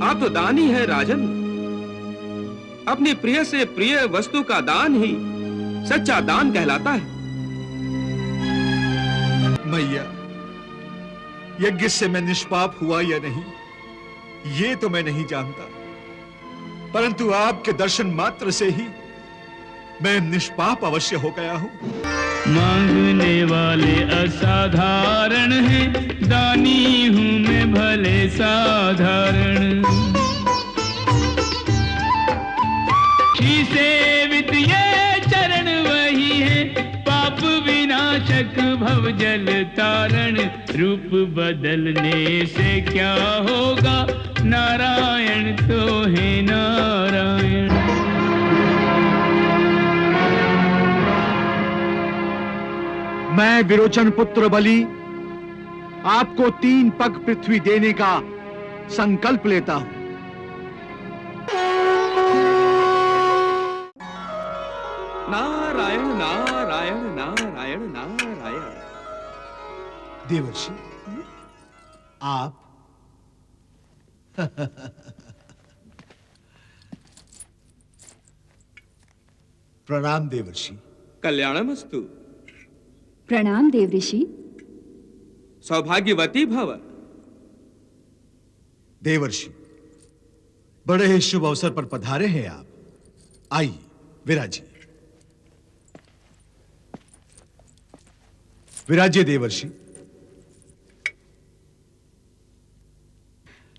आप तो दानी है राजन। अपनी प्रिय से प्रिय वस्तु का दान ही सच्चा दान कहलाता है। मैया, यज्ञ से मैं निष्पाप हुआ या नहीं, ये तो मैं नहीं जानता, परंतु आपके दर्शन मात्र से ही मैं निष्पाप अवश्य हो गया हूं। मांगने वाले असाधारण हैं, दानी हूं मैं भले साधारण। श्री सेवित ये चरण वही है, पाप विनाशक भव जल तारण। रूप बदलने से क्या होगा, नारायण तो है नारायण। मैं विरोचन पुत्र बलि आपको 3 पग पृथ्वी देने का संकल्प लेता हूं। नारायण नारायण नारायण नारायण। देवर्षि, आप प्रणाम देवर्षि। कल्याणमस्तु। प्रणाम देवऋषि। सौभाग्यवती भव। देवर्षि, बड़े ही शुभ अवसर पर पधारे हैं आप। आइए विराजिए। विराजिए देवर्षि।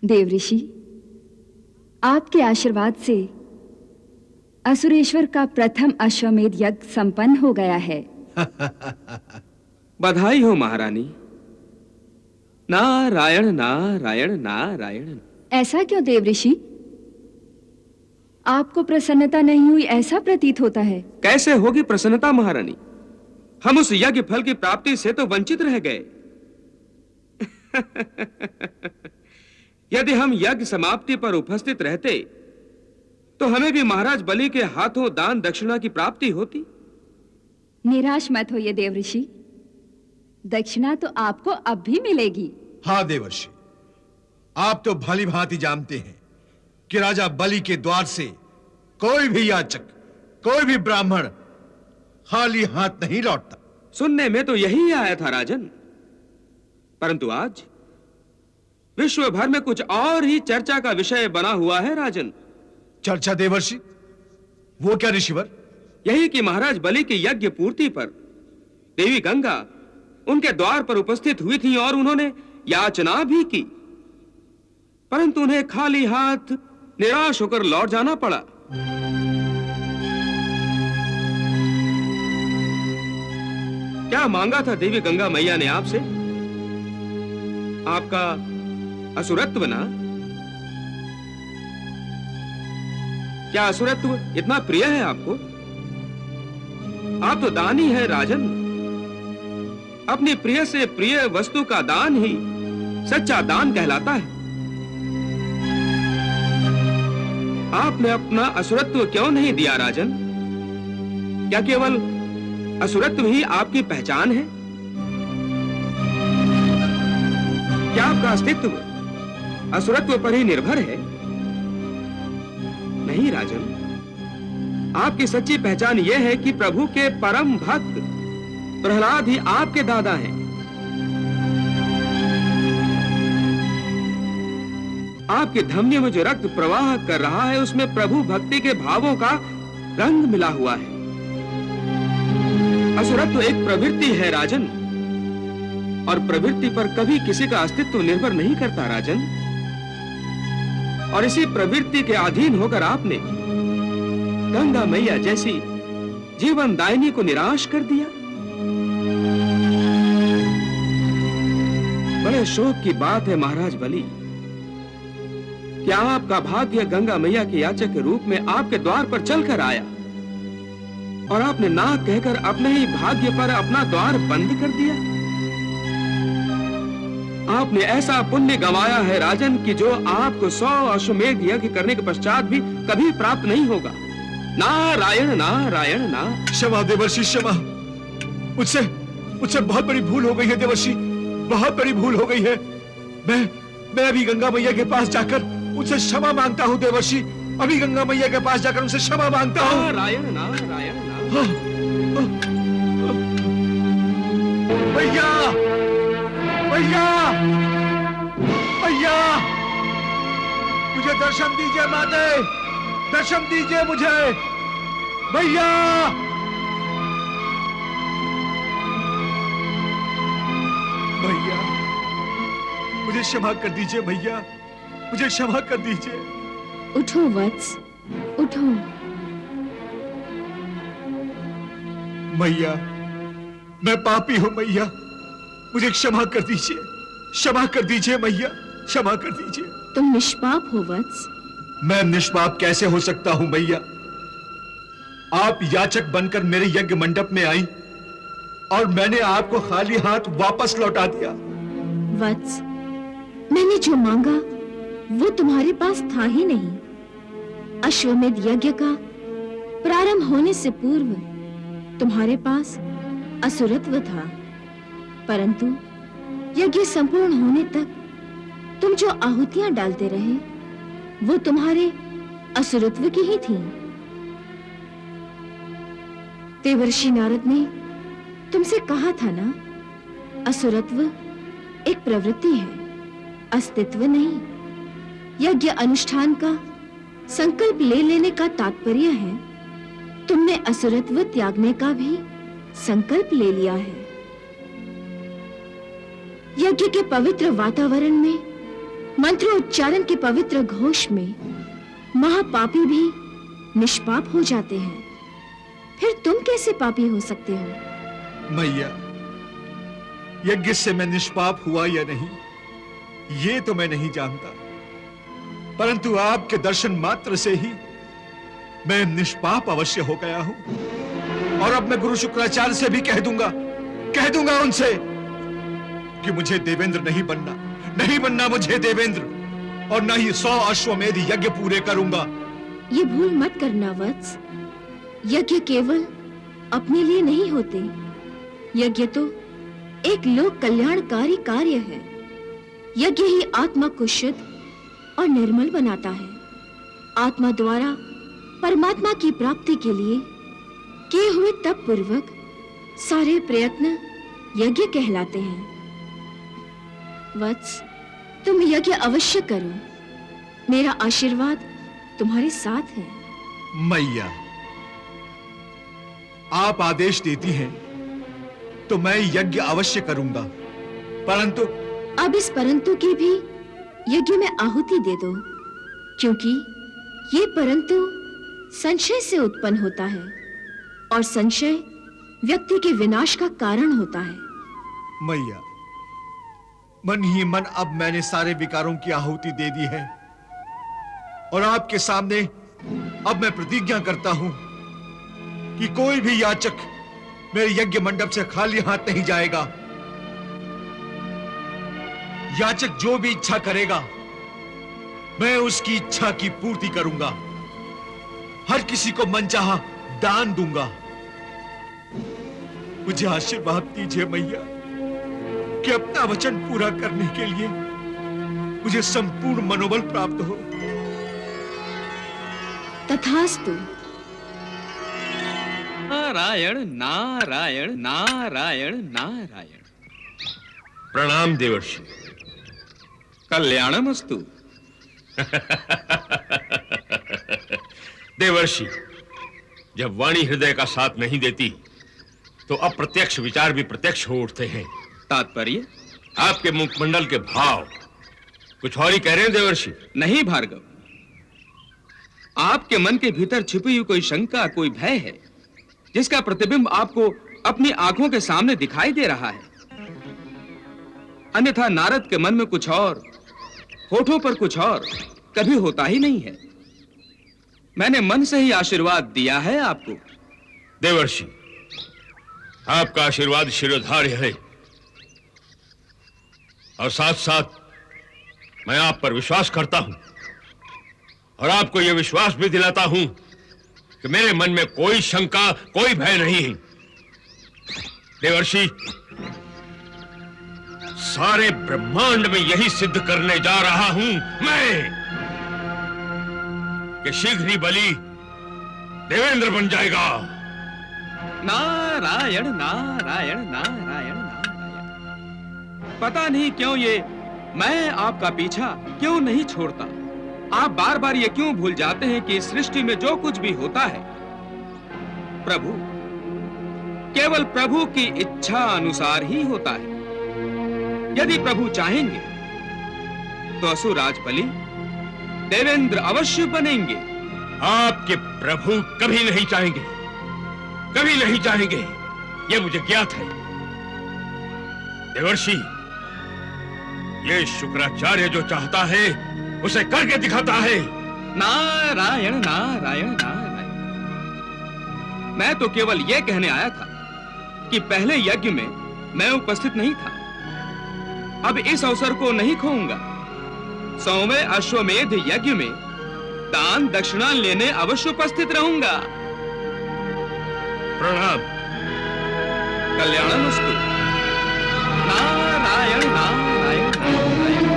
देवऋषि, आपके आशीर्वाद से असुरेश्वर का प्रथम अश्वमेध यज्ञ संपन्न हो गया है। बधाई हो महारानी। नारायण नारायण नारायण। ऐसा क्यों देवऋषि? आपको प्रसन्नता नहीं हुई ऐसा प्रतीत होता है। कैसे होगी प्रसन्नता महारानी? हम उस यज्ञ फल की प्राप्ति से तो वंचित रह गए। यदि हम यज्ञ समाप्ति पर उपस्थित रहते तो हमें भी महाराज बलि के हाथों दान दक्षिणा की प्राप्ति होती। निराश मत होइए देवऋषि, दक्षिणा तो आपको अब भी मिलेगी। हाँ देवर्षि, आप तो भली भांति जानते हैं कि राजा बलि के द्वार से कोई भी याचक, कोई भी ब्राह्मण खाली हाथ नहीं लौटता। सुनने में तो यही आया था राजन, परंतु आज विश्व भर में कुछ और ही चर्चा का विषय बना हुआ है राजन। चर्चा देवर्षि? वो क्या ऋषिवर? यही कि महाराज बलि की यज्ञ पूर्ति पर देवी गंगा उनके द्वार पर उपस्थित हुई थी और उन्होंने याचना भी की, परंतु उन्हें खाली हाथ निराश होकर लौट जाना पड़ा। क्या मांगा था देवी गंगा मैया ने आपसे? आपका असुरत्व ना? क्या असुरत्व इतना प्रिय है आपको? आप तो दानी है राजन। अपनी प्रिय से प्रिय वस्तु का दान ही सच्चा दान कहलाता है। आपने अपना असुरत्व क्यों नहीं दिया राजन? क्या केवल असुरत्व ही आपकी पहचान है? क्या आपका अस्तित्व असुरत्व पर ही निर्भर है? नहीं राजन, आपकी सच्ची पहचान यह है कि प्रभु के परम भक्त प्रहलाद ही आपके दादा हैं। आपके धमनी में जो रक्त प्रवाह कर रहा है उसमें प्रभु भक्ति के भावों का रंग मिला हुआ है। असुरत्व एक प्रवृत्ति है राजन, और प्रवृत्ति पर कभी किसी का अस्तित्व निर्भर नहीं करता राजन। और इसी प्रवृत्ति के अधीन होकर आपने गंगा मैया जैसी जीवन दायिनी को निराश कर दिया। बड़े शोक की बात है महाराज बलि, क्या आपका भाग्य गंगा मैया के याचक के रूप में आपके द्वार पर चलकर आया और आपने ना कहकर अपने ही भाग्य पर अपना द्वार बंद कर दिया। आपने ऐसा पुण्य गंवाया है राजन कि जो आपको 100 अश्वमेध यज्ञ करने के पश्चात भी कभी प्राप्त नहीं होगा। नारायण नारायण ना। क्षमा देवर्षि, क्षमा। मुझसे बहुत बड़ी भूल हो गई है देवर्षि, बहुत बड़ी भूल हो गई है। मैं अभी गंगा मैया के पास जाकर उनसे क्षमा मांगता हूँ देवर्षि। अभी गंगा मैया के पास जाकर उनसे क्षमा मांगता हूँ। नारायण नारायण नारायण। भैया भैया भैया, मुझे दर्शन दीजिए माते, दर्शन दीजिए मुझे भैया। भैया मुझे क्षमा कर दीजिए भैया, मुझे क्षमा कर दीजिए। उठो वत्स, उठो। मैया मैं पापी हूं मैया, मुझे क्षमा कर दीजिए, क्षमा कर दीजिए मैया, क्षमा कर दीजिए। तुम निष्पाप हो वत्स। मैं निष्पाप कैसे हो सकता हूं मैया? आप याचक बनकर मेरे यज्ञ मंडप में आई और मैंने आपको खाली हाथ वापस लौटा दिया। वत्स, मैंने जो मांगा वो तुम्हारे पास था ही नहीं। अश्वमेध यज्ञ का प्रारंभ होने से पूर्व तुम्हारे पास असुरत्व था, परंतु यज्ञ संपूर्ण होने तक तुम जो आहुतियां डालते रहे वो तुम्हारे असुरत्व की ही थीं। देवर्षि नारद ने तुमसे कहा था ना, असुरत्व एक प्रवृत्ति है, अस्तित्व नहीं। यज्ञ अनुष्ठान का संकल्प ले लेने का तात्पर्य है तुमने असुरत्व त्यागने का भी संकल्प ले लिया है। यज्ञ के पवित्र वातावरण में, मंत्रोच्चारण के पवित्र घोष में महापापी भी निष्पाप हो जाते हैं। फिर तुम कैसे पापी हो सकते हो? मैया, यज्ञ से मैं निष्पाप हुआ या नहीं ये तो मैं नहीं जानता, परंतु आपके दर्शन मात्र से ही मैं निष्पाप अवश्य हो गया हूं। और अब मैं गुरु शुक्राचार्य से भी कह दूंगा उनसे कि मुझे देवेंद्र नहीं बनना मुझे देवेंद्र, और न ही 100 अश्वमेध यज्ञ पूरे करूंगा। ये भूल मत करना वत्स, यज्ञ केवल अपने लिए नहीं होते। यज्ञ तो एक लोक कल्याणकारी कार्य है। यज्ञ ही आत्मा को शुद्ध और निर्मल बनाता है। आत्मा द्वारा परमात्मा की प्राप्ति के लिए किए हुए तप पूर्वक सारे प्रयत्न यज्ञ कहलाते हैं। वत्स, तुम यज्ञ अवश्य करो, मेरा आशीर्वाद तुम्हारे साथ है। मैया, आप आदेश देती हैं तो मैं यज्ञ अवश्य करूंगा, परंतु अब इस परंतु की भी यज्ञ में आहुति दे दो, क्योंकि ये परंतु संशय से उत्पन्न होता है और संशय व्यक्ति के विनाश का कारण होता है। मैया, मन ही मन अब मैंने सारे विकारों की आहुति दे दी है और आपके सामने अब मैं प्रतिज्ञा करता हूं कि कोई भी याचक मेरे यज्ञ मंडप से खाली हाथ नहीं जाएगा। याचक जो भी इच्छा करेगा मैं उसकी इच्छा की पूर्ति करूंगा, हर किसी को मनचाहा दान दूंगा। मुझे आशीर्वाद दीजिए मैया कि अपना वचन पूरा करने के लिए मुझे संपूर्ण मनोबल प्राप्त हो। तथास्तु। नारायण नारायण नारायण नारायण। प्रणाम देवर्षि। कल्याणमस्तु। देवर्षि, जब वाणी हृदय का साथ नहीं देती तो अप्रत्यक्ष विचार भी प्रत्यक्ष हो उठते हैं। तात्पर्य? आपके मुखमंडल के भाव कुछ और ही कह रहे हैं देवर्षि। नहीं भार्गव, आपके मन के भीतर छिपी हुई कोई शंका, कोई भय है जिसका प्रतिबिंब आपको अपनी आंखों के सामने दिखाई दे रहा है। अन्यथा नारद के मन में कुछ और, होठों पर कुछ और कभी होता ही नहीं है। मैंने मन से ही आशीर्वाद दिया है आपको। देवर्षि, आपका आशीर्वाद शिरोधार्य है और साथ साथ मैं आप पर विश्वास करता हूं और आपको यह विश्वास भी दिलाता हूं कि मेरे मन में कोई शंका, कोई भय नहीं है। देवर्षि, सारे ब्रह्मांड में यही सिद्ध करने जा रहा हूं मैं कि शीघ्र ही बलि देवेंद्र बन जाएगा। नारायण नारायण नारायण नारायण। पता नहीं क्यों ये मैं आपका पीछा क्यों नहीं छोड़ता। आप बार बार ये क्यों भूल जाते हैं कि इस सृष्टि में जो कुछ भी होता है प्रभु, केवल प्रभु की इच्छा अनुसार ही होता है। यदि प्रभु चाहेंगे तो असुराज बलि देवेंद्र अवश्य बनेंगे। आपके प्रभु कभी नहीं चाहेंगे, कभी नहीं चाहेंगे, यह मुझे ज्ञात है। देवर्षि, ये शुक्राचार्य जो चाहता है उसे करके दिखाता है। नारायण नारायण नारायण। मैं तो केवल यह कहने आया था कि पहले यज्ञ में मैं उपस्थित नहीं था, अब इस अवसर को नहीं खोऊंगा। 100वें अश्वमेध यज्ञ में दान दक्षिणा लेने अवश्य उपस्थित रहूंगा। प्रणाम। कल्याणमस्तु। नारायण नारायण नारायण।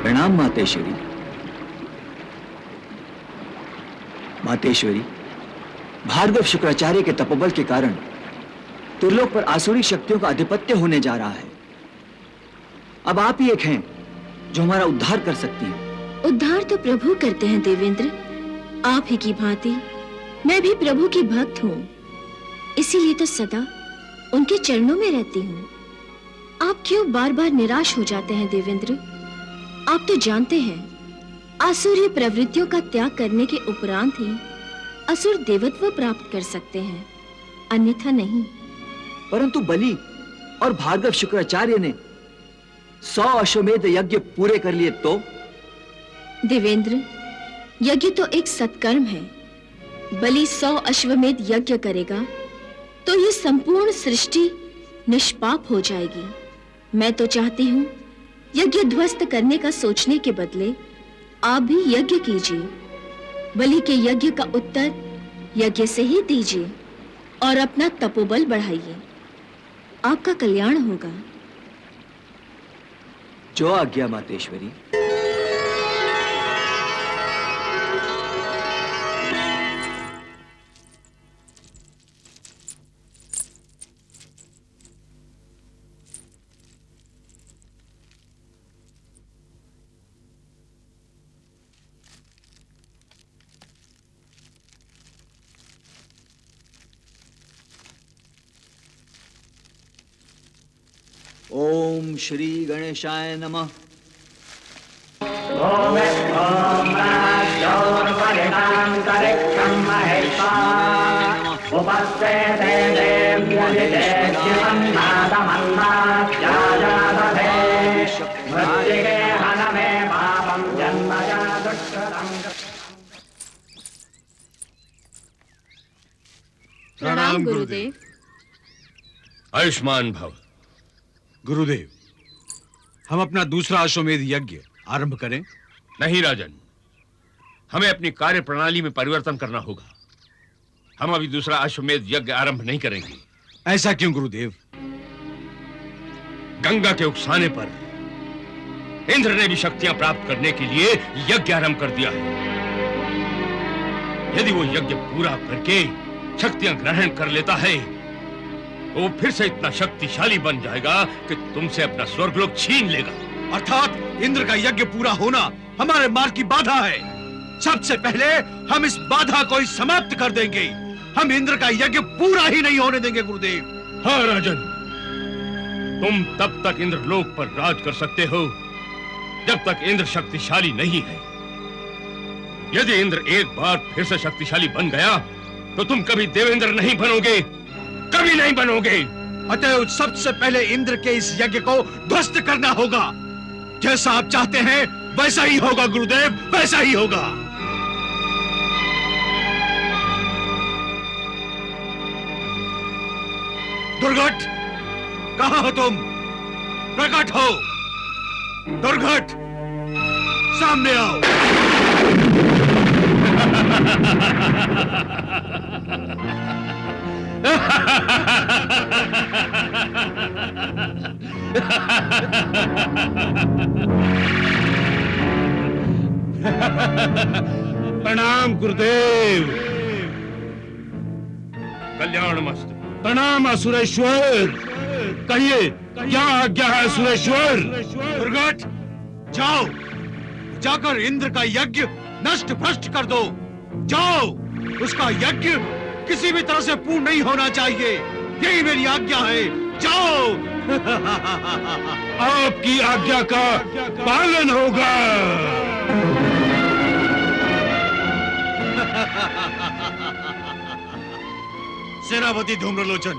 प्रणाम मातेश्वरी। मातेश्वरी, भार्गव शुक्राचार्य के तपोबल के कारण त्रिलोक पर आसुरी शक्तियों का आधिपत्य होने जा रहा है। अब आप ही एक हैं जो हमारा उद्धार कर सकती हैं। उद्धार तो प्रभु करते हैं देवेंद्र। आप ही की भांति मैं भी प्रभु की भक्त हूँ, इसीलिए तो सदा उनके चरणों में रहती हूँ। आप क्यों बार बार निराश हो जाते हैं देवेंद्र? आप तो जानते हैं आसुरी प्रवृत्तियों का त्याग करने के उपरांत ही असुर देवत्व प्राप्त कर सकते हैं, अन्यथा नहीं। परंतु बलि और भार्गव शुक्राचार्य ने 100 अश्वमेध यज्ञ पूरे कर लिए तो? देवेंद्र, यज्ञ तो एक सत्कर्म है। बलि 100 अश्वमेध यज्ञ करेगा तो ये संपूर्ण सृष्टि निष्पाप हो जाएगी। मैं तो चाहती हूँ यज्ञ ध्वस्त करने का सोचने के बदले आप भी यज्ञ कीजिए। बलि के यज्ञ का उत्तर यज्ञ से ही दीजिए और अपना तपोबल बढ़ाइए। आपका कल्याण होगा। जो आज्ञा मातेश्वरी। ओम श्री गणेशाय नमः। प्रणाम गुरुदेव। आयुष्मान भव। गुरुदेव, हम अपना दूसरा अश्वमेध यज्ञ आरंभ करें? नहीं राजन, हमें अपनी कार्य प्रणाली में परिवर्तन करना होगा। हम अभी दूसरा अश्वमेध यज्ञ आरंभ नहीं करेंगे। ऐसा क्यों गुरुदेव? गंगा के उकसाने पर इंद्र ने भी शक्तियां प्राप्त करने के लिए यज्ञ आरंभ कर दिया है। यदि वो यज्ञ पूरा करके शक्तियां ग्रहण कर लेता है तो वो फिर से इतना शक्तिशाली बन जाएगा कि तुमसे अपना स्वर्गलोक छीन लेगा। अर्थात इंद्र का यज्ञ पूरा होना हमारे मार्ग की बाधा है। सबसे पहले हम इस बाधा को ही समाप्त कर देंगे। हम इंद्र का यज्ञ पूरा ही नहीं होने देंगे गुरुदेव। हाँ राजन, तुम तब तक इंद्रलोक पर राज कर सकते हो जब तक इंद्र शक्तिशाली नहीं है। यदि इंद्र एक बार फिर से शक्तिशाली बन गया तो तुम कभी देवेंद्र नहीं बनोगे, कभी नहीं बनोगे। अतः सबसे पहले इंद्र के इस यज्ञ को ध्वस्त करना होगा। जैसा आप चाहते हैं वैसा ही होगा गुरुदेव, वैसा ही होगा। दुर्घट, कहां हो तुम? प्रकट हो। दुर्घट, सामने आओ। प्रणाम गुरुदेव। कल्याण मस्त। प्रणाम असुरेश्वर। कहिए क्या आज्ञा है असुरेश्वर? दुर्गट, जाओ, जाकर इंद्र का यज्ञ नष्ट भ्रष्ट कर दो। जाओ, उसका यज्ञ किसी भी तरह से पूर्ण नहीं होना चाहिए। यही मेरी आज्ञा है। जाओ। आपकी आज्ञा का पालन होगा। सेनापति धूम्रलोचन,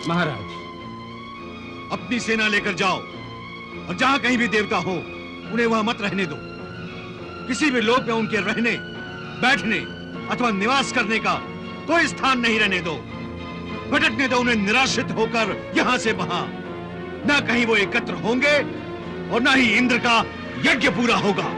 महाराज, अपनी सेना लेकर जाओ और जहां कहीं भी देवता हो उन्हें वहां मत रहने दो। किसी भी लोक में उनके रहने, बैठने अथवा निवास करने का कोई स्थान नहीं रहने दो। भटकने दो उन्हें निराश्रित होकर यहां से वहां। न कहीं वो एकत्र होंगे और न ही इंद्र का यज्ञ पूरा होगा।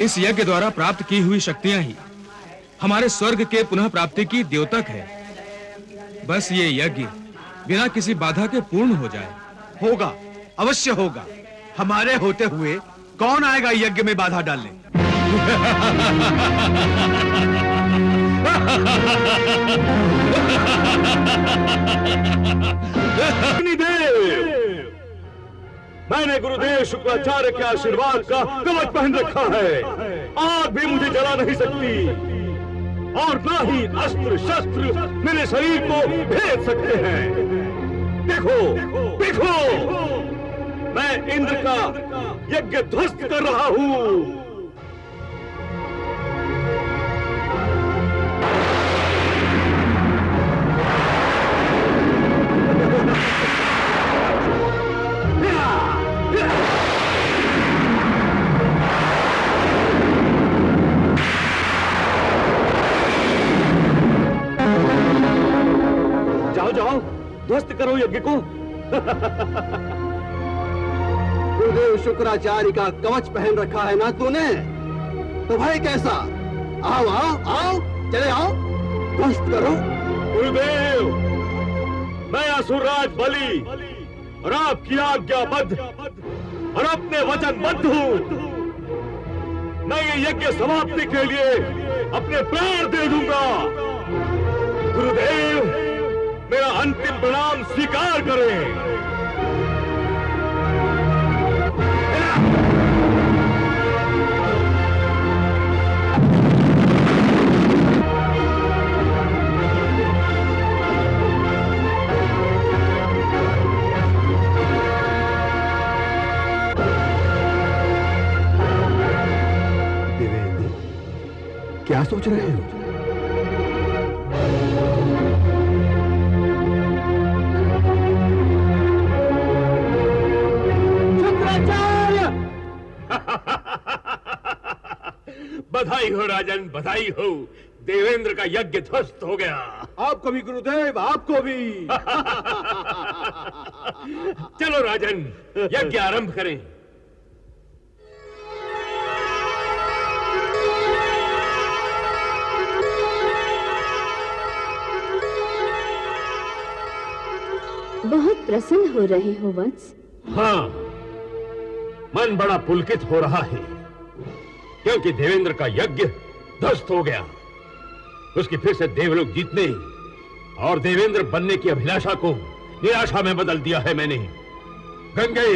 इस यज्ञ द्वारा प्राप्त की हुई शक्तियां ही हमारे स्वर्ग के पुनः प्राप्ति की द्योतक है। बस ये यज्ञ बिना किसी बाधा के पूर्ण हो जाए। होगा, अवश्य होगा। हमारे होते हुए कौन आएगा यज्ञ में बाधा डालने? मैंने गुरुदेव शुक्राचार्य के आशीर्वाद का कवच पहन रखा है। आग भी मुझे जला नहीं सकती और ना ही अस्त्र शस्त्र मेरे शरीर को भेद सकते हैं। देखो, देखो, मैं इंद्र का यज्ञ ध्वस्त कर रहा हूं। जाओ, ध्वस्त करो यज्ञ को। गुरुदेव शुक्राचार्य का कवच पहन रखा है ना तूने, तो भाई कैसा? आओ आओ आओ, चले आओ, ध्वस्त करो। गुरुदेव, मैं असुरराज बलि और आपकी आज्ञाबद्ध और अपने वचनबद्ध हूं। मैं ये यज्ञ समाप्ति के लिए अपने प्राण दे दूंगा। गुरुदेव, मेरा अंतिम प्रणाम स्वीकार करें। देवेंद्र, क्या सोच रहे हो? बधाई हो राजन, बधाई हो। देवेंद्र का यज्ञ ध्वस्त हो गया। आपको भी गुरुदेव, आपको भी। चलो राजन, यज्ञ आरंभ करें। बहुत प्रसन्न हो रहे हो वत्स। हाँ, मन बड़ा पुलकित हो रहा है क्योंकि देवेंद्र का यज्ञ ध्वस्त हो गया। उसकी फिर से देवलोक जीतने और देवेंद्र बनने की अभिलाषा को निराशा में बदल दिया है मैंने। गंगे,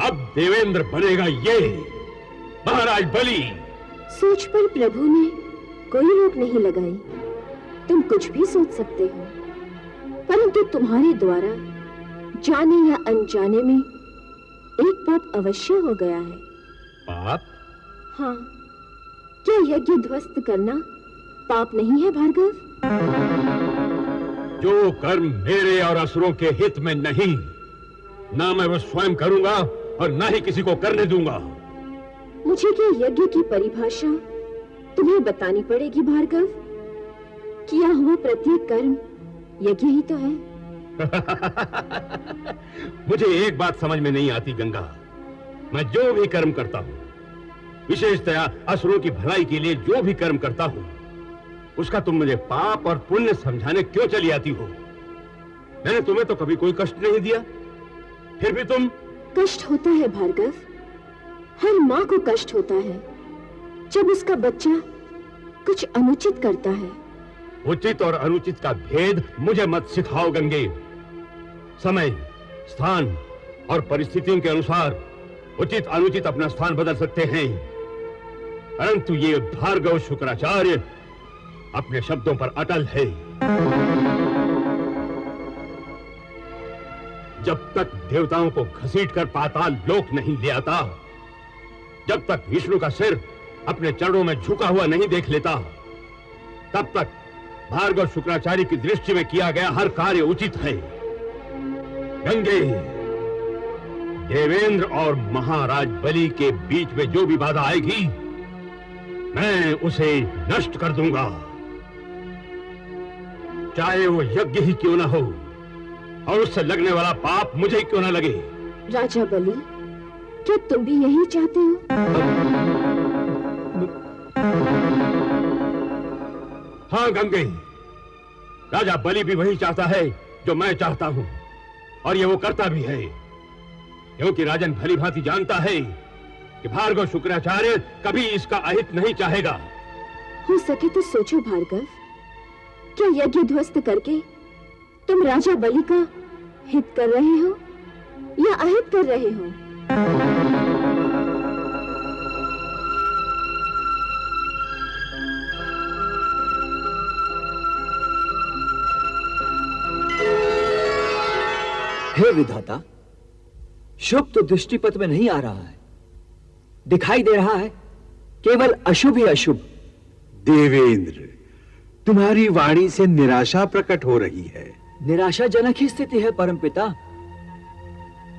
अब देवेंद्र बनेगा ये महाराज बलि। सोच पर प्रभु ने कोई रोक नहीं लगाई। तुम कुछ भी सोच सकते हो, परंतु तुम्हारे द्वारा जाने या अनजाने में एक पाप अवश्य हो गया है। पाप? हाँ, क्या यज्ञ ध्वस्त करना पाप नहीं है भार्गव? जो कर्म मेरे और असुरों के हित में नहीं, ना मैं वो स्वयं करूंगा और ना ही किसी को करने दूंगा। मुझे क्या यज्ञ की परिभाषा तुम्हें बतानी पड़ेगी भार्गव? किया हुआ प्रत्येक कर्म यज्ञ ही तो है। मुझे एक बात समझ में नहीं आती गंगा। मैं जो भी कर्म करता हूं, विशेषतया असुरों की भलाई के लिए जो भी कर्म करता हूं, उसका तुम मुझे पाप और पुण्य समझाने क्यों चली आती हो? मैंने तुम्हें तो कभी कोई कष्ट नहीं दिया, फिर भी तुम। कष्ट होता है भार्गव, हर माँ को कष्ट होता है जब उसका बच्चा कुछ अनुचित करता है। उचित और अनुचित का भेद मुझे मत सिखाओ गंगे। समय, स्थान और परिस्थितियों के अनुसार उचित अनुचित अपना स्थान बदल सकते हैं, परंतु ये भार्गव शुक्राचार्य अपने शब्दों पर अटल है। जब तक देवताओं को घसीटकर पाताल लोक नहीं ले आता, जब तक विष्णु का सिर अपने चरणों में झुका हुआ नहीं देख लेता, तब तक भार्गव शुक्राचार्य की दृष्टि में किया गया हर कार्य उचित है। गंगे, देवेंद्र और महाराज बलि के बीच में जो भी बाधा आएगी, मैं उसे नष्ट कर दूंगा, चाहे वो यज्ञ ही क्यों ना हो और उससे लगने वाला पाप मुझे क्यों ना लगे। राजा बलि, क्या तुम भी यही चाहते हो? हाँ गंगे, राजा बलि भी वही चाहता है जो मैं चाहता हूं, और ये वो करता भी है, क्योंकि राजन भली भांति जानता है कि भार्गव शुक्राचार्य कभी इसका अहित नहीं चाहेगा। हो सके तो सोचो भार्गव, क्या यज्ञ ध्वस्त करके तुम राजा बलि का हित कर रहे हो या अहित कर रहे हो? हे विधाता, शुभ तो दृष्टिपथ में नहीं आ रहा है, दिखाई दे रहा है केवल अशुभ ही अशुभ। देवेंद्र, तुम्हारी वाणी से निराशा प्रकट हो रही है। निराशाजनक ही स्थिति है परमपिता।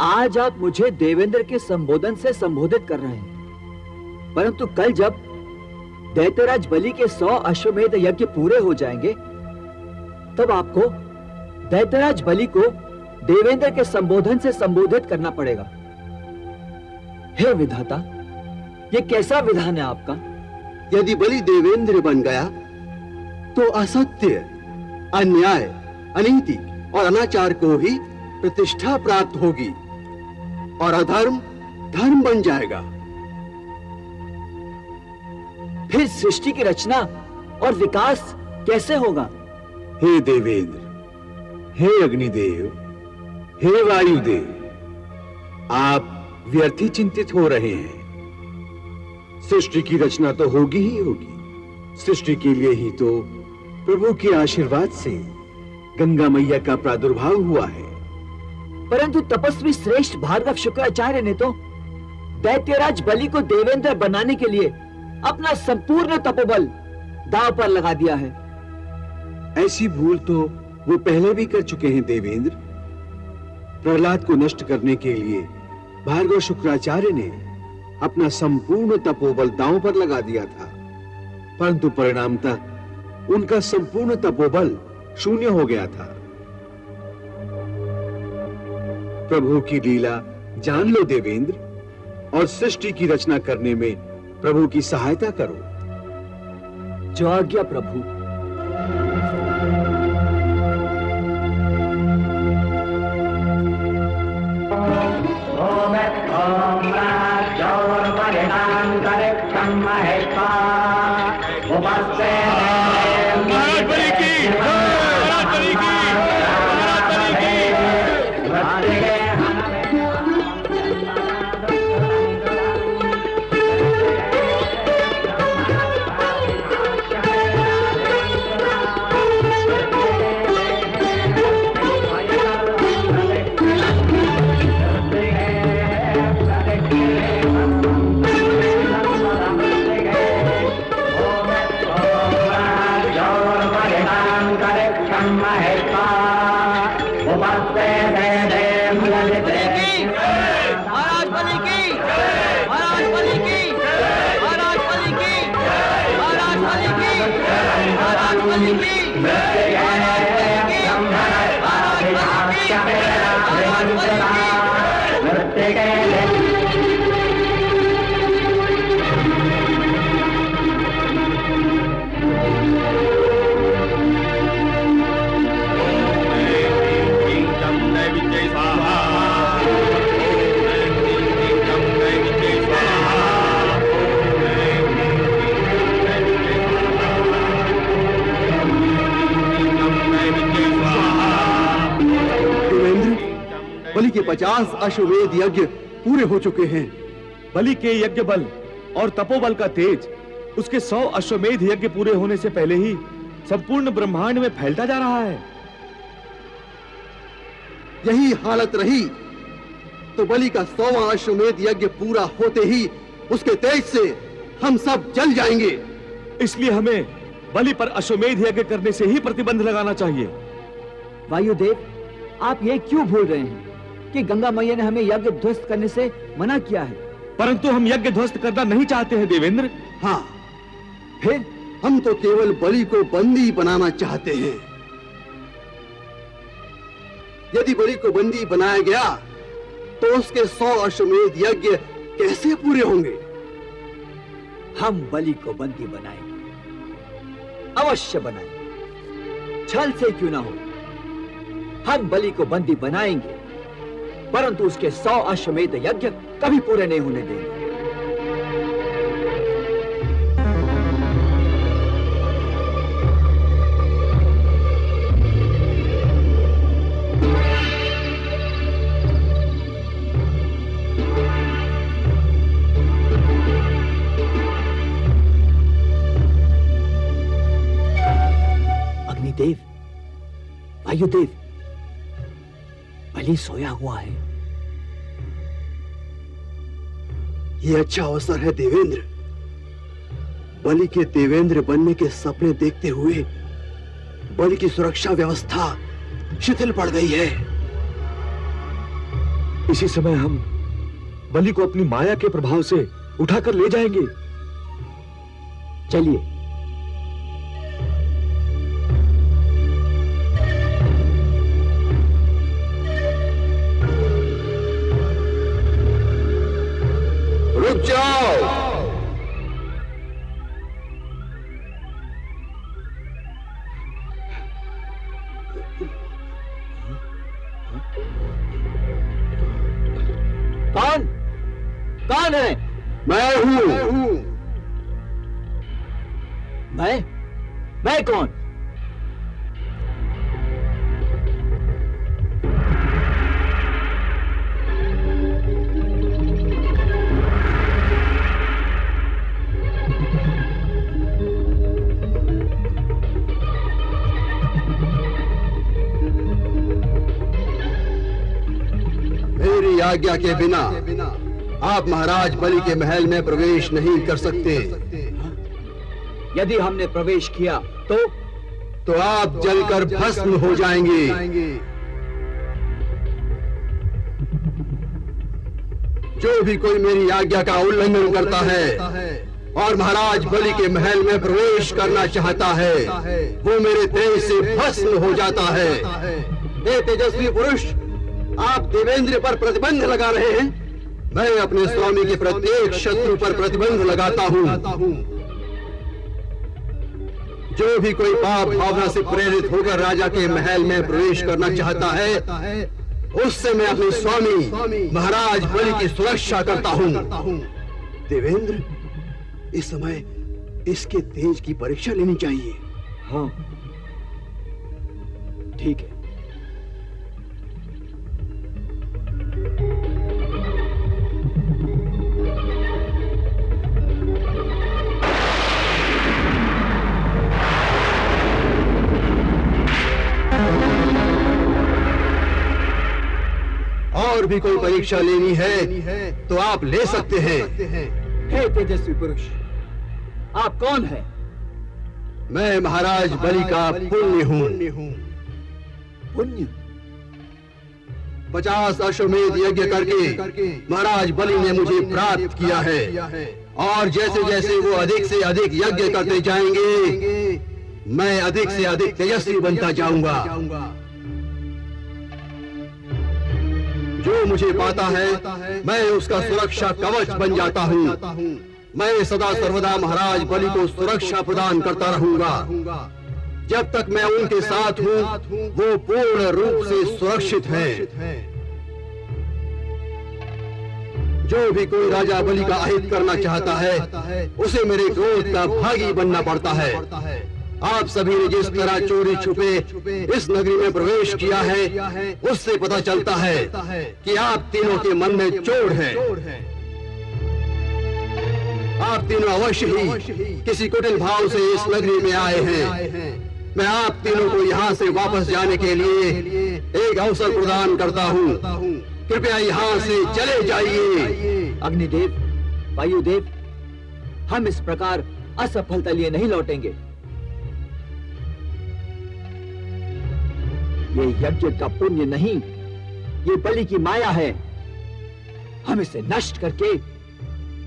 आज आप मुझे देवेंद्र के संबोधन से संबोधित कर रहे हैं, परंतु कल जब दैत्यराज बलि के 100 अश्वमेध यज्ञ पूरे हो जाएंगे, तब आपको दैत्यराज बलि को देवेंद्र के संबोधन से संबोधित करना पड़ेगा। हे विधाता, ये कैसा विधान है आपका? यदि बलि देवेंद्र बन गया तो असत्य, अन्याय, अनीति और अनाचार को ही प्रतिष्ठा प्राप्त होगी और अधर्म धर्म बन जाएगा। फिर सृष्टि की रचना और विकास कैसे होगा? हे देवेंद्र, हे अग्निदेव, हे वायुदेव, आप व्यर्थ ही चिंतित हो रहे हैं। सृष्टि की रचना तो होगी ही होगी। सृष्टि के लिए ही तो प्रभु के आशीर्वाद से गंगा मैया का प्रादुर्भाव हुआ है। परंतु तपस्वी श्रेष्ठ भार्गव शुक्राचार्य ने तो दैत्यराज बलि को देवेंद्र बनाने के लिए अपना संपूर्ण तपोबल दांव पर लगा दिया है। ऐसी भूल तो वो पहले भी कर चुके हैं देवेंद्र। प्रहलाद को नष्ट करने के लिए भार्गव शुक्राचार्य ने अपना संपूर्ण तपोबल दांव पर लगा दिया था, परंतु परिणामतः उनका संपूर्ण तपोबल शून्य हो गया था। प्रभु की लीला जान लो देवेंद्र, और सृष्टि की रचना करने में प्रभु की सहायता करो। जो आज्ञा प्रभु। बलि के 50 अश्वमेध यज्ञ पूरे हो चुके हैं। बलि के यज्ञ बल और तपोबल का तेज उसके 100 अश्वमेध यज्ञ पूरे होने से पहले ही संपूर्ण ब्रह्मांड में फैलता जा रहा है। यही हालत रही तो बलि का 100वां अश्वमेध यज्ञ पूरा होते ही उसके तेज से हम सब जल जाएंगे। इसलिए हमें बलि पर अश्वमेध यज्ञ करने से ही प्रतिबंध लगाना चाहिए। वायुदेव, आप ये क्यों भूल रहे हैं कि गंगा मैया ने हमें यज्ञ ध्वस्त करने से मना किया है? परंतु हम यज्ञ ध्वस्त करना नहीं चाहते हैं देवेंद्र। हाँ, फिर हम तो केवल बलि को बंदी बनाना चाहते हैं। यदि बलि को बंदी बनाया गया तो उसके 100 अश्वमेध यज्ञ कैसे पूरे होंगे? हम बलि को बंदी बनाएंगे, अवश्य बनाएंगे, छल से क्यों ना हो। हम बलि को बंदी बनाएंगे, परंतु उसके 100 अश्वमेध यज्ञ कभी पूरे नहीं होने देंगे। अग्निदेव, वायुदेव, बलि सोया हुआ है। यह अच्छा अवसर है देवेंद्र। बलि के देवेंद्र बनने के सपने देखते हुए बलि की सुरक्षा व्यवस्था शिथिल पड़ गई है। इसी समय हम बलि को अपनी माया के प्रभाव से उठाकर ले जाएंगे। चलिए। रुक जाओ। कौन? कौन है? मैं हूं। मैं कौन? मेरी आज्ञा के बिना आप महाराज बलि के महल में प्रवेश नहीं कर सकते। यदि हमने प्रवेश किया तो आप जलकर भस्म हो जाएंगे। जो भी कोई मेरी आज्ञा का उल्लंघन करता है और महाराज बलि के महल में प्रवेश करना चाहता है, वो मेरे तेज से भस्म हो जाता है। हे तेजस्वी पुरुष, आप देवेंद्र पर प्रतिबंध लगा रहे हैं। मैं अपने स्वामी के प्रत्येक शत्रु पर प्रतिबंध लगाता हूं। जो भी कोई पाप भावना से प्रेरित होकर राजा के महल में प्रवेश करना चाहता है, उससे मैं अपने स्वामी महाराज बलि की सुरक्षा करता हूं। देवेंद्र, इस समय इसके तेज की परीक्षा लेनी चाहिए। हाँ, ठीक है। और भी कोई परीक्षा लेनी है तो आप ले सकते हैं। हे तेजस्वी पुरुष, आप कौन हैं? मैं महाराज बलि का पुण्य हूं। पुण्य? 50 अश्वमेध यज्ञ करके महाराज बलि ने मुझे प्राप्त किया है, और जैसे जैसे वो अधिक से अधिक यज्ञ करते जाएंगे, मैं अधिक से अधिक तेजस्वी बनता जाऊंगा। जो मुझे पाता है मैं उसका सुरक्षा कवच बन जाता हूँ। मैं सदा सर्वदा महाराज बलि को सुरक्षा प्रदान करता रहूंगा। जब तक मैं उनके साथ हूँ वो पूर्ण रूप से सुरक्षित हैं। जो भी कोई राजा बलि का अहित करना चाहता है उसे मेरे क्रोध का भागी बनना पड़ता है। आप सभी ने जिस तरह चोरी छुपे इस नगरी में प्रवेश किया है उससे पता चलता है कि आप तीनों के मन में चोर है। आप तीनों अवश्य ही किसी कुटिल भाव से इस नगरी में आए हैं। मैं आप तीनों को यहाँ से वापस जाने के लिए एक अवसर प्रदान करता हूँ। कृपया यहाँ से चले जाइए। अग्निदेव, वायुदेव, हम इस प्रकार असफलता लिए नहीं लौटेंगे। ये यज्ञ का पुण्य नहीं, ये बलि की माया है। हम इसे नष्ट करके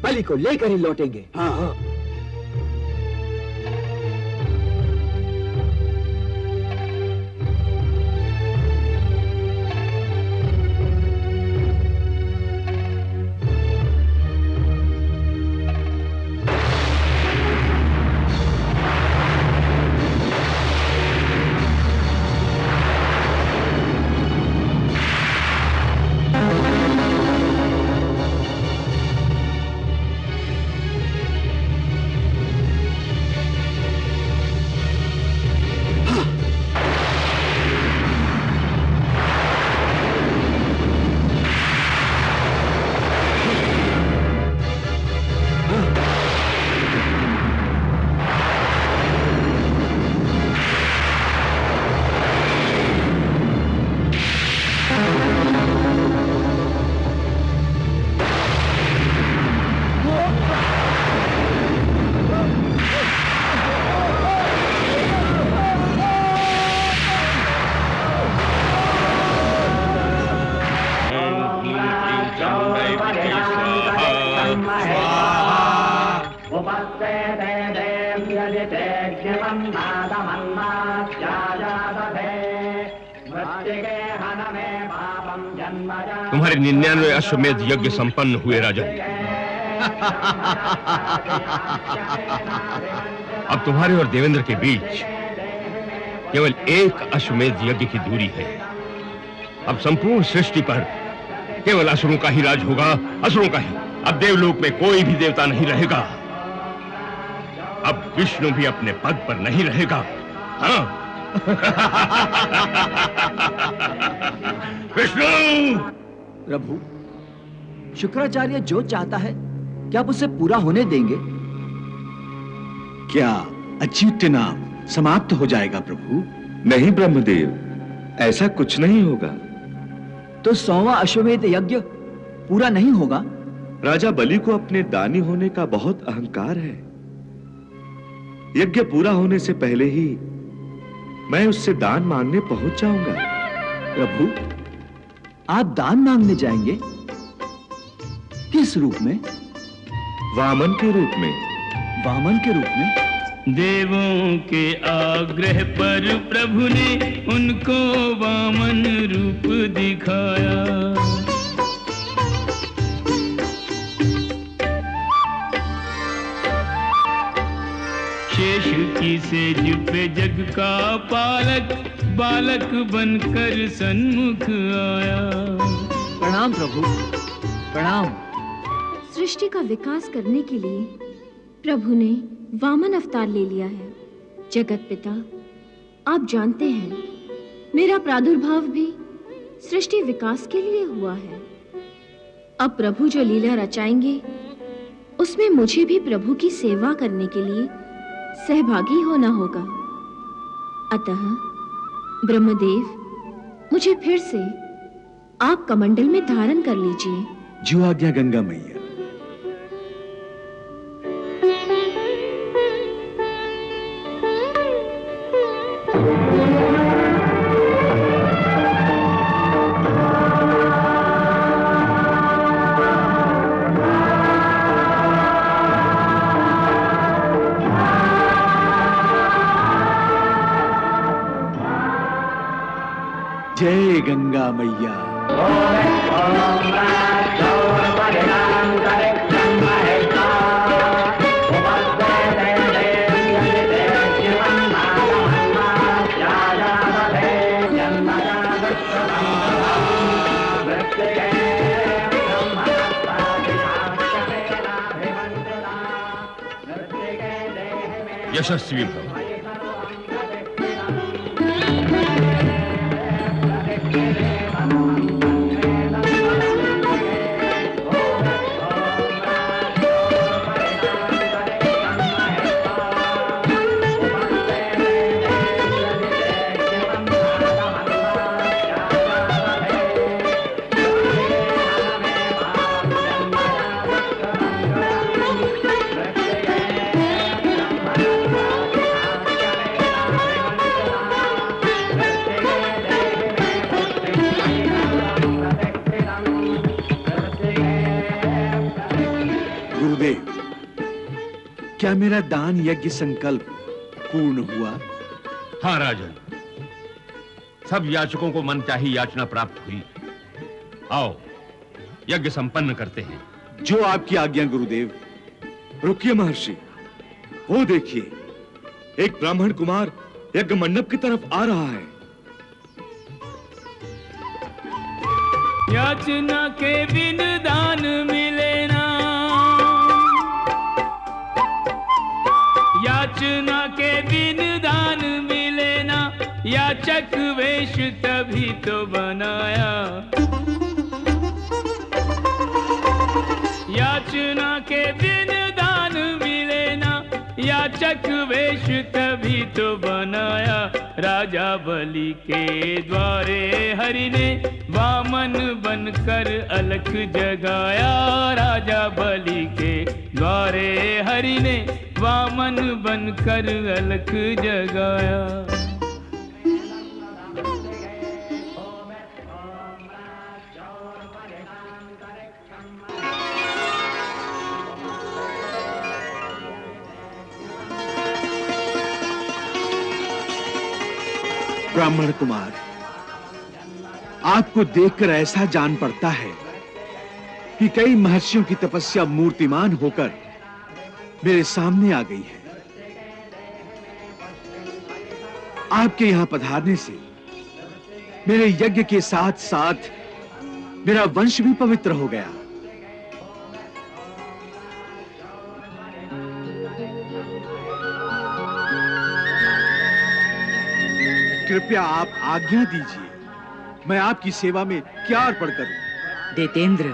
बलि को लेकर ही लौटेंगे। हाँ हाँ। तुम्हारे 99 अश्वमेध यज्ञ संपन्न हुए राजन। अब तुम्हारे और देवेंद्र के बीच केवल एक अश्वमेध यज्ञ की दूरी है। अब संपूर्ण सृष्टि पर केवल असुरों का ही राज होगा, असुरों का ही। अब देवलोक में कोई भी देवता नहीं रहेगा। अब विष्णु भी अपने पद पर नहीं रहेगा। हाँ विष्णु! प्रभु, शुक्राचार्य जो चाहता है क्या आप उसे पूरा होने देंगे? क्या अच्युत नाम समाप्त हो जाएगा प्रभु? नहीं ब्रह्मदेव, ऐसा कुछ नहीं होगा। तो 100वां अश्वमेध यज्ञ पूरा नहीं होगा? राजा बलि को अपने दानी होने का बहुत अहंकार है। यज्ञ पूरा होने से पहले ही मैं उससे दान मांगने पहुंच जाऊंगा। प्रभु, आप दान मांगने जाएंगे? किस रूप में? वामन के रूप में। वामन के रूप में? देवों के आग्रह पर प्रभु ने उनको वामन रूप दिखाया। शेष की सेज पे जग का पालक बालक बनकर सन्मुख आया। प्रणाम प्रभु, प्रणाम। सृष्टि का विकास करने के लिए प्रभु ने वामन अवतार ले लिया है। जगत पिता, आप जानते हैं मेरा प्रादुर्भाव भी सृष्टि विकास के लिए हुआ है। अब प्रभु जो लीला रचाएंगे उसमें मुझे भी प्रभु की सेवा करने के लिए सहभागी होना होगा। अतः ब्रह्मदेव, मुझे फिर से आप कमंडल में धारण कर लीजिए। जो आज्ञा गंगा मैया। जय गंगा मैया। यशस्वी भव। क्या मेरा दान यज्ञ संकल्प पूर्ण हुआ? हाँ राजन, सब याचकों को मनचाही याचना प्राप्त हुई। आओ यज्ञ संपन्न करते हैं। जो आपकी आज्ञा गुरुदेव। रुकिए महर्षि, वो देखिए, एक ब्राह्मण कुमार यज्ञ मंडप की तरफ आ रहा है। याचना के बिन दान मिले ना, याचना के बिन दान मिले ना, याचक वेश तभी तो बनाया। याचना के बिन दान मिले ना, याचक वेश तभी तो बनाया। राजा बलि के द्वारे हरि ने वामन बनकर अलख जगाया। राजा बलि के द्वारे हरि ने वामन बनकर अलख जगाया। ब्राह्मण कुमार, आपको देखकर ऐसा जान पड़ता है कि कई महर्षियों की तपस्या मूर्तिमान होकर मेरे सामने आ गई है। आपके यहां पधारने से मेरे यज्ञ के साथ साथ मेरा वंश भी पवित्र हो गया। कृपया आप आज्ञा दीजिए, मैं आपकी सेवा में क्या अर्पण करूं? देतेंद्र,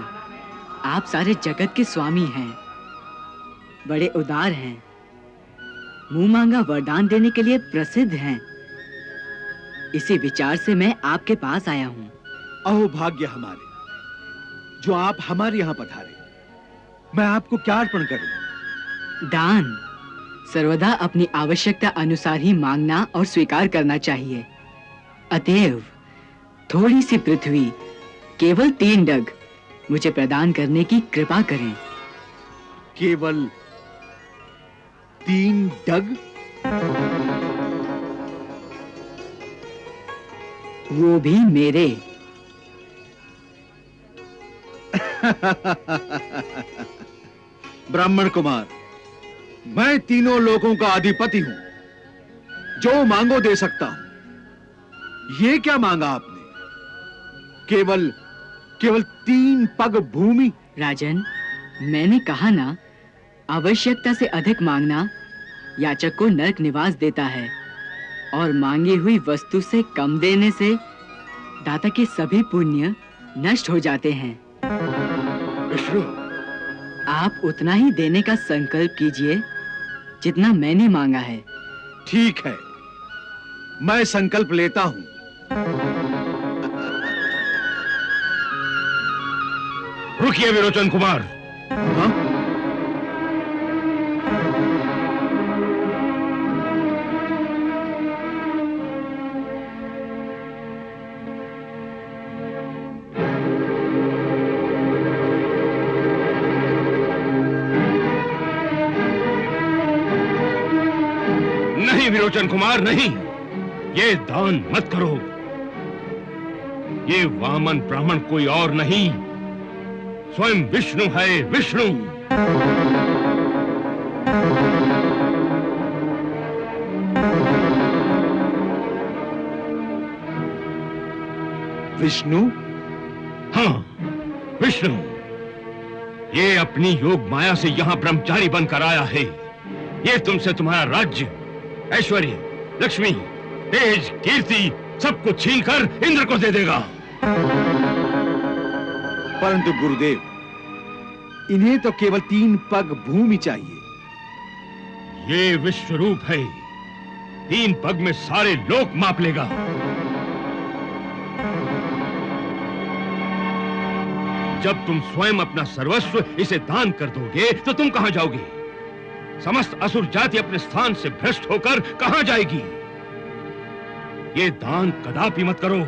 आप सारे जगत के स्वामी हैं, बड़े उदार हैं, मुंह मांगा वरदान देने के लिए प्रसिद्ध हैं। इसी विचार से मैं आपके पास आया हूं। अहो भाग्य हमारे, जो आप हमारे यहां पधारे। मैं आपको क्या अर्पण करूं? दान सर्वदा अपनी आवश्यकता अनुसार ही मांगना और स्वीकार करना चाहिए। अतएव थोड़ी सी पृथ्वी, केवल 3 डग मुझे प्रदान करने की कृपा करें। केवल 3 डग? वो भी मेरे। ब्राह्मण कुमार, मैं तीनों लोकों का अधिपति हूं, जो मांगो दे सकता हूं। ये क्या मांगा आपने? केवल 3 पग भूमि? राजन, मैंने कहा ना, आवश्यकता से अधिक मांगना याचक को नरक निवास देता है, और मांगी हुई वस्तु से कम देने से दाता के सभी पुण्य नष्ट हो जाते हैं। विष्णु, आप उतना ही देने का संकल्प कीजिए जितना मैंने मांगा है। ठीक है, मैं संकल्प लेता हूं। रुकिए विरोचन कुमार। हाँ? नहीं विरोचन कुमार, नहीं, ये दान मत करो। ये वामन ब्राह्मण कोई और नहीं, स्वयं विष्णु है, विष्णु। विष्णु? हाँ, विष्णु। ये अपनी योग माया से यहां ब्रह्मचारी बनकर आया है। ये तुमसे तुम्हारा राज्य, ऐश्वर्य, लक्ष्मी, तेज, कीर्ति सब कुछ छीनकर इंद्र को दे देगा। परंतु गुरुदेव, इन्हें तो केवल 3 पग भूमि चाहिए। ये विश्व रूप है, 3 पग में सारे लोक माप लेगा। जब तुम स्वयं अपना सर्वस्व इसे दान कर दोगे तो तुम कहां जाओगे? समस्त असुर जाति अपने स्थान से भ्रष्ट होकर कहां जाएगी? ये दान कदापि मत करो।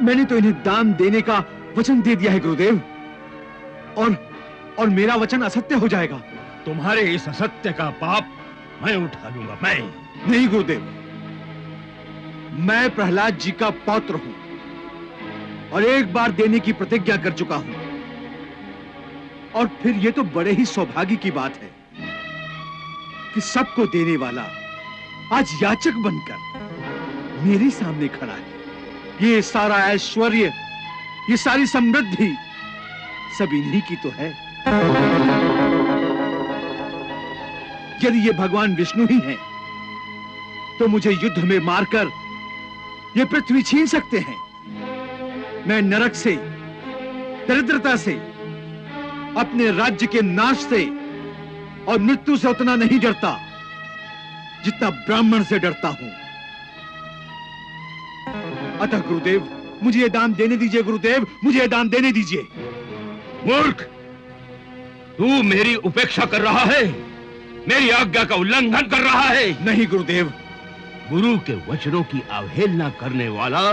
मैंने तो इन्हें दान देने का वचन दे दिया है गुरुदेव, और मेरा वचन असत्य हो जाएगा। तुम्हारे इस असत्य का पाप मैं उठा लूंगा। मैं नहीं गुरुदेव, मैं प्रहलाद जी का पौत्र हूं और एक बार देने की प्रतिज्ञा कर चुका हूं। और फिर यह तो बड़े ही सौभाग्य की बात है कि सबको देने वाला आज याचक बनकर मेरे सामने खड़ा है। ये सारा ऐश्वर्य, ये सारी समृद्धि सब इन्हीं की तो है। यदि ये भगवान विष्णु ही हैं, तो मुझे युद्ध में मारकर ये पृथ्वी छीन सकते हैं। मैं नरक से, दरिद्रता से, अपने राज्य के नाश से और मृत्यु से उतना नहीं डरता जितना ब्राह्मण से डरता हूं। अतः गुरुदेव, मुझे ये दान देने दीजिए। गुरुदेव, मुझे ये दान देने दीजिए। मूर्ख, तू मेरी उपेक्षा कर रहा है, मेरी आज्ञा का उल्लंघन कर रहा है। नहीं गुरुदेव, गुरु के वचनों की अवहेलना करने वाला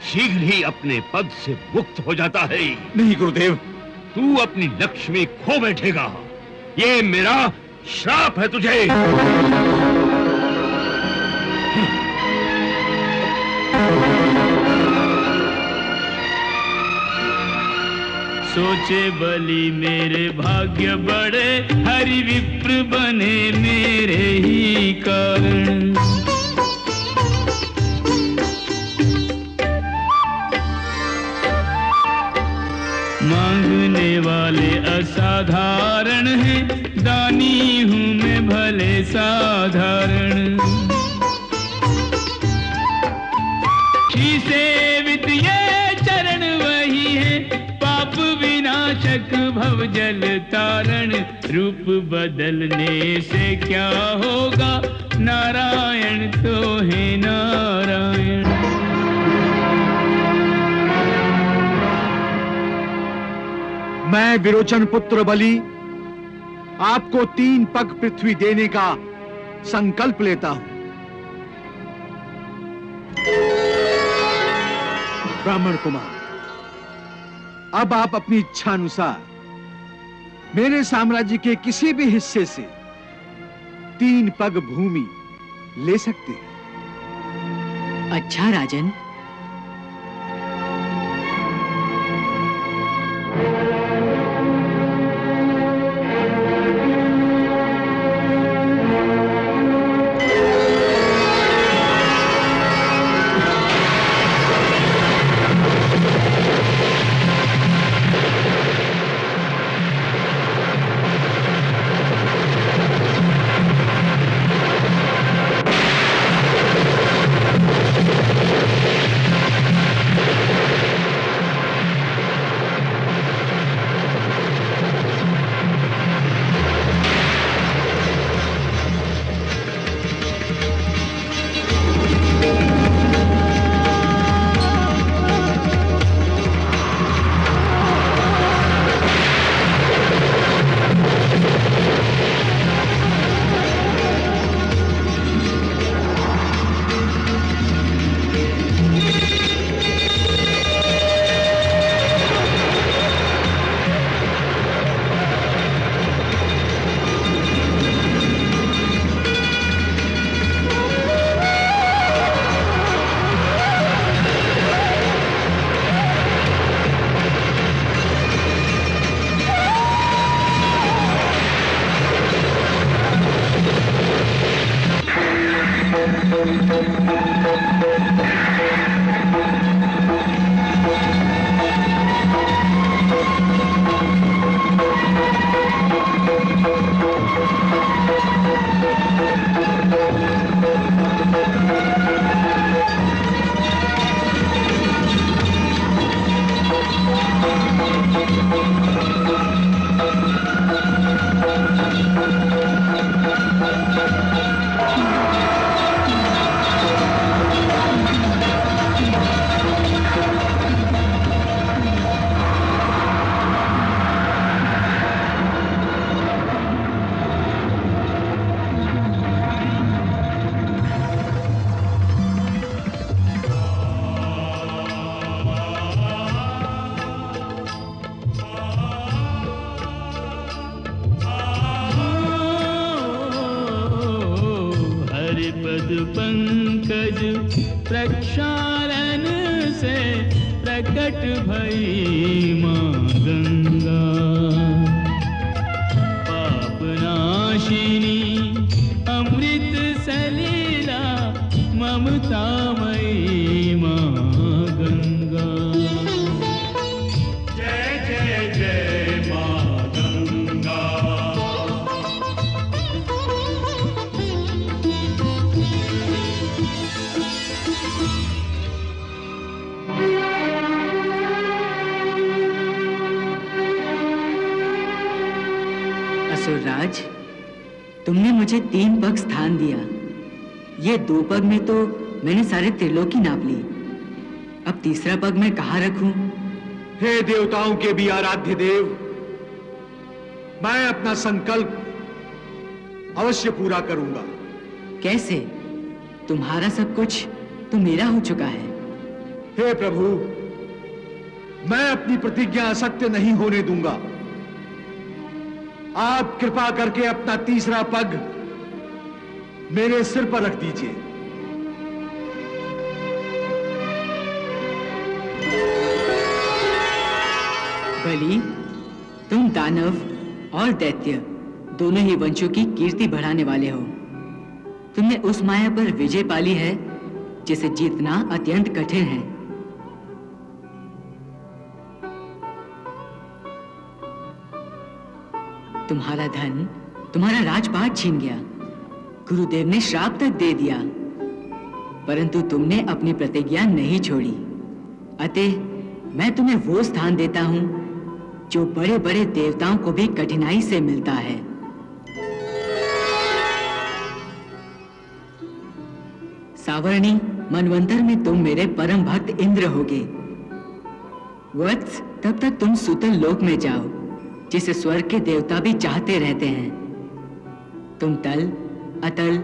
शीघ्र ही अपने पद से मुक्त हो जाता है। नहीं गुरुदेव, तू अपनी लक्ष्मी खो बैठेगा। ये मेरा श्राप है तुझे। सोचे बलि मेरे भाग्य बड़े, हरि विप्र बने मेरे ही कारण। मांगने वाले असाधारण हैं, दानी हूं मैं भले साधारण। श्री सेवित ये चरण वही है, पाप विनाशक भव जल तारण। रूप बदलने से क्या होगा, नारायण तो है नारायण। मैं विरोचन पुत्र बलि आपको 3 पग पृथ्वी देने का संकल्प लेता हूं। ब्राह्मण कुमार, अब आप अपनी इच्छा अनुसार मेरे साम्राज्य के किसी भी हिस्से से 3 पग भूमि ले सकते हैं। अच्छा राजन, पद पंकज प्रक्षालन से प्रकट भई मां गंगा। पाप नाशिनी अमृत सलीला ममतामयी मां गंगा। जय जय जय मां गंगा। असुरराज, तुमने मुझे 3 पग स्थान दिया। ये 2 पग में तो मैंने सारे त्रिलोकी नाप ली। अब तीसरा पग मैं कहाँ रखूं? हे देवताओं के भी आराध्य देव, मैं अपना संकल्प अवश्य पूरा करूंगा। कैसे? तुम्हारा सब कुछ तो मेरा हो चुका है। हे प्रभु, मैं अपनी प्रतिज्ञा असत्य नहीं होने दूंगा। आप कृपा करके अपना तीसरा पग मेरे सिर पर रख दीजिए। बलि, तुम दानव और दैत्य दोनों ही वंशों की कीर्ति बढ़ाने वाले हो। तुमने उस माया पर विजय पाली है जिसे जीतना अत्यंत कठिन है। तुम्हारा धन, तुम्हारा राजपाट छीन गया, गुरुदेव ने श्राप तक दे दिया, परंतु तुमने अपनी प्रतिज्ञा नहीं छोड़ी। अतः मैं तुम्हें वो स्थान देता हूं जो बड़े बड़े देवताओं को भी कठिनाई से मिलता है। सावर्णी, मनवंतर में तुम मेरे परम भक्त इंद्र होगे। वत्स, तब तक तुम सुतल लोक में जाओ, जिसे स्वर्ग के देवता भी चाहते रहते हैं। तुम तल, अतल,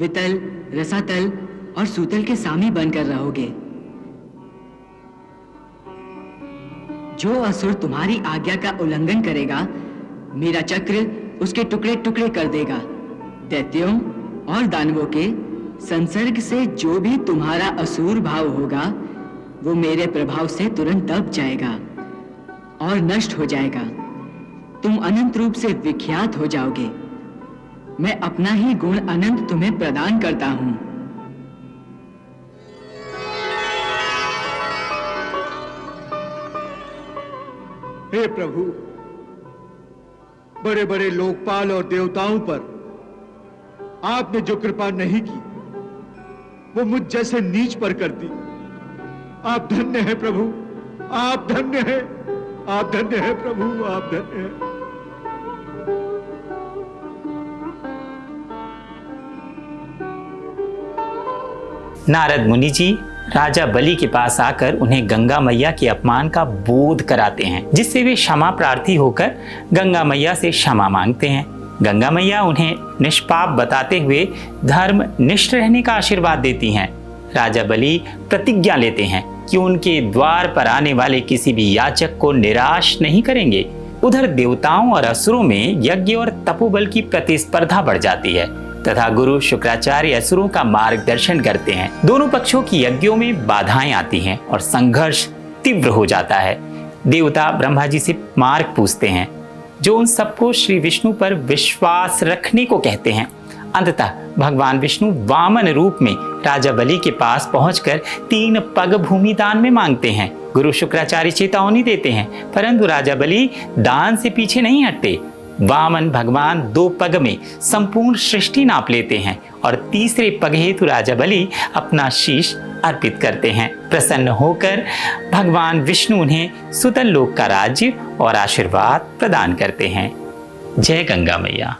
वितल, रसातल और सूतल के स्वामी बनकर रहोगे। जो असुर तुम्हारी आज्ञा का उल्लंघन करेगा, मेरा चक्र उसके टुकड़े टुकड़े कर देगा। दैत्यों और दानवों के संसर्ग से जो भी तुम्हारा असुर भाव होगा, वो मेरे प्रभाव से तुरंत दब जाएगा और नष्ट हो जाएगा। तुम अनंत रूप से विख्यात हो जाओगे। मैं अपना ही गुण अनंत तुम्हें प्रदान करता हूं। हे प्रभु, बड़े बड़े लोकपाल और देवताओं पर आपने जो कृपा नहीं की, वो मुझ जैसे नीच पर कर दी। आप धन्य हैं प्रभु, आप धन्य हैं, आप धन्य हैं प्रभु, आप धन्य हैं। नारद मुनि जी राजा बलि के पास आकर उन्हें गंगा मैया के अपमान का बोध कराते हैं, जिससे वे क्षमा प्रार्थी होकर गंगा मैया से क्षमा मांगते हैं। गंगा मैया उन्हें निष्पाप बताते हुए धर्म निष्ठ रहने का आशीर्वाद देती हैं। राजा बलि प्रतिज्ञा लेते हैं कि उनके द्वार पर आने वाले किसी भी याचक को निराश नहीं करेंगे। उधर देवताओं और असुरों में यज्ञ और तपोबल की प्रतिस्पर्धा बढ़ जाती है तथा गुरु शुक्राचार्य असुरों का मार्गदर्शन करते हैं। दोनों पक्षों की यज्ञों में बाधाएं आती हैं और संघर्ष तीव्र हो जाता है। देवता ब्रह्मा जी से मार्ग पूछते हैं, जो उन सबको श्री विष्णु पर विश्वास रखने को कहते हैं। अंततः भगवान विष्णु वामन रूप में राजा बलि के पास पहुंचकर 3 पग भूमि दान में मांगते हैं। गुरु शुक्राचार्य चेतावनी देते हैं, परंतु राजा बलि दान से पीछे नहीं हटते। वामन भगवान 2 पग में संपूर्ण सृष्टि नाप लेते हैं और तीसरे पग हेतु राजा बलि अपना शीश अर्पित करते हैं। प्रसन्न होकर भगवान विष्णु उन्हें सुतल लोक का राज्य और आशीर्वाद प्रदान करते हैं। जय गंगा मैया।